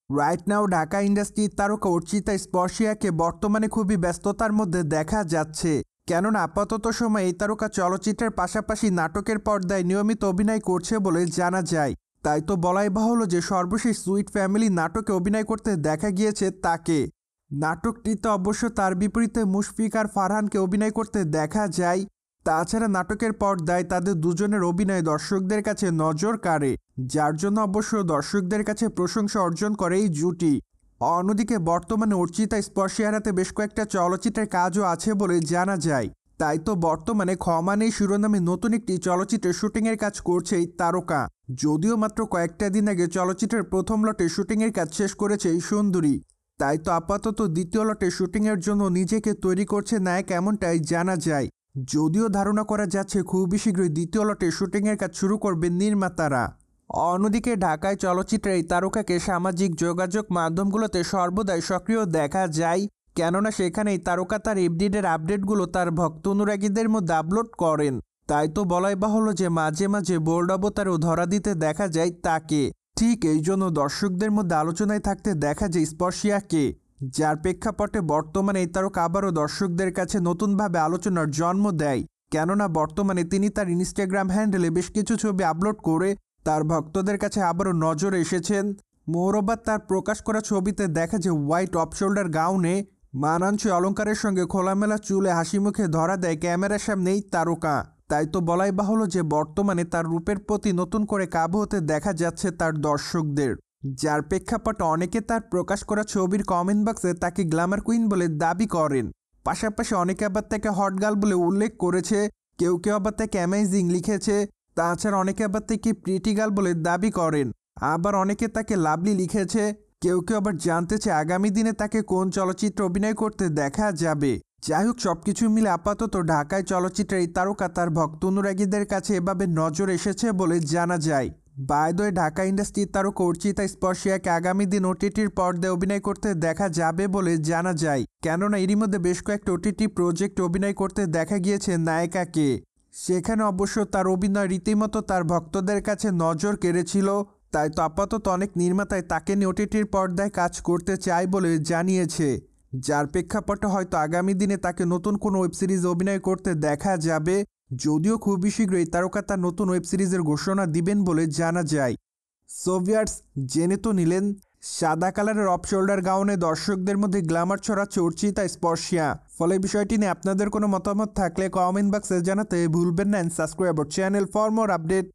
Right now Dhaka ইন্ডাস্ট্রির তারকা অর্চিতা স্পর্শিয়াকে বর্তমানে খুবই ব্যস্ততার মধ্যে দেখা যাচ্ছে। কেননা আপাতত সময়ে এই তারকা চলচ্চিত্রের পাশাপাশি নাটকের পর্দায় নিয়মিত অভিনয় করছে বলে জানা যায়। তাই তো বলাই বাহুল্য যে সর্বশেষ সুইট ফ্যামিলি নাটকে অভিনয় করতে দেখা গিয়েছে তাকে। নাটকটিতে অবশ্য তার বিপরীতে মুশফিক আর ফারহানকে অভিনয় করতে দেখা যায়। তাছাড়া নাটকের পর্দায় তাদের দুজনের অভিনয় দর্শকদের কাছে নজর কাড়ে, যার জন্য অবশ্য দর্শকদের কাছে প্রশংসা অর্জন করে এই জুটি। অন্যদিকে বর্তমানে অর্চিতা স্পর্শিয়ার হাতে বেশ কয়েকটা চলচ্চিত্রের কাজও আছে বলে জানা যায়। তাই তো বর্তমানে ক্ষমা নেই শিরোনামে নতুন একটি চলচ্চিত্রের শুটিংয়ের কাজ করছে এই তারকা। যদিও মাত্র কয়েকটা দিন আগে চলচ্চিত্রের প্রথম লটে শুটিংয়ের কাজ শেষ করেছে এই সুন্দরী। তাই তো আপাতত দ্বিতীয় লটে শুটিংয়ের জন্য নিজেকে তৈরি করছে নায়ক, এমনটাই জানা যায়। যদিও ধারণা করা যাচ্ছে খুবই শীঘ্রই দ্বিতীয় লটে শুটিংয়ের কাজ শুরু করবেন নির্মাতারা। অন্যদিকে ঢাকায় চলচ্চিত্রের এই তারকাকে সামাজিক যোগাযোগ মাধ্যমগুলোতে সর্বদাই সক্রিয় দেখা যায়। কেননা সেখানেই তারকা তার এফডিডের আপডেটগুলো তার ভক্ত অনুরাগীদের মধ্যে আপলোড করেন। তাই তো বলাই বাহুল্য যে মাঝে মাঝে বোল্ড অবতারেও ধরা দিতে দেখা যায় তাকে। ঠিক এই জন্য দর্শকদের মধ্যে আলোচনায় থাকতে দেখা যায় স্পর্শিয়াকে, যার প্রেক্ষাপটে বর্তমানে এই তারকা আবারও দর্শকদের কাছে নতুনভাবে আলোচনার জন্ম দেয়। কেননা বর্তমানে তিনি তার ইনস্টাগ্রাম হ্যান্ডেলে বেশ কিছু ছবি আপলোড করে তার ভক্তদের কাছে আবারও নজরে এসেছেন। মোরোবার তার প্রকাশ করা ছবিতে দেখা যায় হোয়াইট অফ শোল্ডার গাউনে মানানসই অলঙ্কারের সঙ্গে খোলামেলা চুলে হাসি মুখে ধরা দেয় ক্যামেরার সামনেই তারকা। তাই তো বলাই বাহুল্য যে বর্তমানে তার রূপের প্রতি নতুন করে কাবু হতে দেখা যাচ্ছে তার দর্শকদের, যার প্রেক্ষাপটে অনেকে তার প্রকাশ করা ছবির কমেন্ট বক্সে তাকে গ্ল্যামার কুইন বলে দাবি করেন। পাশাপাশি অনেকে আবার তাকে হট গার্ল বলে উল্লেখ করেছে, কেউ কেউ আবার তাকে অ্যামেজিং লিখেছে। তাছাড়া অনেকে আবার তাকে প্রিটি গার্ল বলে দাবি করেন, আবার অনেকে তাকে লাভলি লিখেছে। কেউ কেউ আবার জানতে চায় আগামী দিনে তাকে কোন চলচ্চিত্রে অভিনয় করতে দেখা যাবে। যাই হোক, সবকিছু মিলে আপাতত ঢাকায় চলচ্চিত্রের এই তারকা তার ভক্ত অনুরাগীদের কাছে এভাবে নজর এসেছে বলে জানা যায়। বাই দ্য ওয়ে, ঢাকা ইন্ডাস্ট্রির তারকা অর্চিতা স্পর্শিয়াকে আগামী দিন ওটিটির পর্দায় অভিনয় করতে দেখা যাবে বলে জানা যায়। কেননা এরই মধ্যে বেশ কয়েকটা ওটিটি প্রজেক্ট অভিনয় করতে দেখা গিয়েছে নায়িকাকে। সেখানে অবশ্য তার অভিনয় রীতিমতো তার ভক্তদের কাছে নজর কেড়েছিল। তাই তো আপাতত অনেক নির্মাতাই তাকে নিয়ে ওটিটির পর্দায় কাজ করতে চায় বলে জানিয়েছে, যার প্রেক্ষাপটে হয়তো আগামী দিনে তাকে নতুন কোনো ওয়েব সিরিজে অভিনয় করতে দেখা যাবে। যদিও খুবই শীঘ্রই তারকা তার নতুন ওয়েব সিরিজের ঘোষণা দিবেন বলে জানা যায়। সোভিয়ার্স, জেনে তো নিলেন সাদা কালারের অফ শোল্ডার গাউনে দর্শকদের মধ্যে গ্ল্যামার ছড়াচ্ছে অর্চিতা স্পর্শিয়া। ফলে বিষয়টি নিয়ে আপনাদের কোনো মতামত থাকলে কমেন্ট বক্সে জানাতে ভুলবেন না। Subscribe our channel for more update.